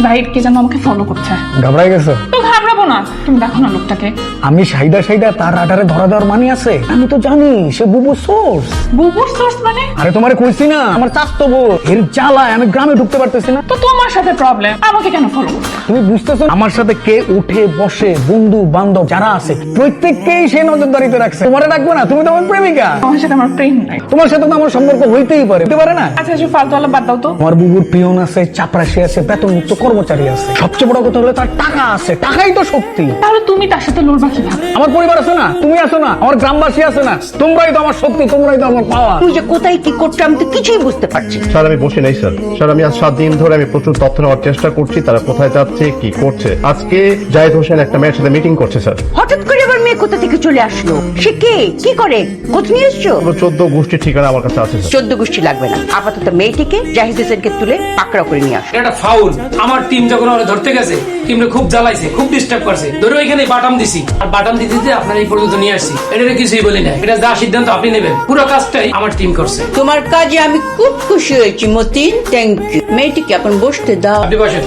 জাহিদ কে যেন আমাকে ফলো করছে। ঘাবড়াই গেছো? তো ঘাবড়াবো না, তুমি দেখো না লোকটাকে। আমি সাইডা সাইডা তার রাডারে ধরা দেওয়ার মানি আছে? আমি তো জানি সে বুবু সোর্স। বুবুর সোর্স মানে? আরে তোমারে কইছি না আমার চাচতো বোন, এর জ্বালায় আমি গ্রামে ঢুকতে পারতেছি না। তো তোমার সাথে প্রবলেম, আমাকে কেন ফলো করছে? তুমি বুঝতেছো আমার সাথে কে উঠে বসে, বন্ধু বান্ধব যারা আছে প্রত্যেককেই সে নজরদারিতে রাখছে। তোমারে রাখবো না? তুমি তো আমার প্রেমিকা। তোমার সাথে আমার প্রেম নাই। তোমার সাথে তো আমার সম্পর্ক হইতেই পারে, হতে পারে না? আচ্ছা আচ্ছা, ফালতু আলাপ বাদ দাও তো। আমার বুবুর পিয়ন আছে, চাপরাশি আছে, বেতনমুক্ত কর্মচারী আছে। সবচেয়ে বড় কথা হলো তার টাকা আছে। টাকাই তো শক্তি। তাহলে তুমি তার সাথে লড়বা কিভাবে? আমার পরিবার আছে না, তুমি আছো না, আমার গ্রামবাসী আছে না, তোমরাই তো আমার শক্তি, তোমরাই তো আমার পাওয়া। তুই যে কোথায় কি করছো আমি তো কিছুই বুঝতে পারছি না। স্যার আমি বসে নাই স্যার। স্যার আমি আজ 7 দিন ধরে আমি প্রচুর তথ্য নেওয়ার চেষ্টা করছি, তারা কোথায় যাচ্ছে কি করছে। আজকে জাহিদ হোসেন একটা মেয়ের সাথে মিটিং করছে স্যার। হঠাৎ করে আবার মেয়ে কোথা থেকে চলে আসলো? সে কে, কি করে, খোঁজ নিয়ে এসছো? 14 গোষ্ঠীর ঠিকানা আমার কাছে আছে স্যার। 14 গোষ্ঠী লাগবে না, আপাতত মেয়েটিকে জাহিদ হোসেনকে তুলে পাকড়াও করে নিয়ে আসো। এটা ফাউল। আমার টিম যখন ওরা ধরতে গেছে, টিমরে খুব জ্বালাইছে, খুব ডিস্টার্ব করছে। ধরে ওইখানে বাটাম দিছি, আর বাটাম দিতে দিতে আপনার এই পর্যন্ত নিয়ে আসছি। এটা কিছুই বলি না, এটা যা সিদ্ধান্ত আপনি নেবেন। পুরো কাজটাই আমার টিম করছে। তোমার কাজে আমি খুব খুশি হয়েছি মতিন, থ্যাংক ইউ। মেয়েটিকে এখন বসতে দাও। আপনি বসেন।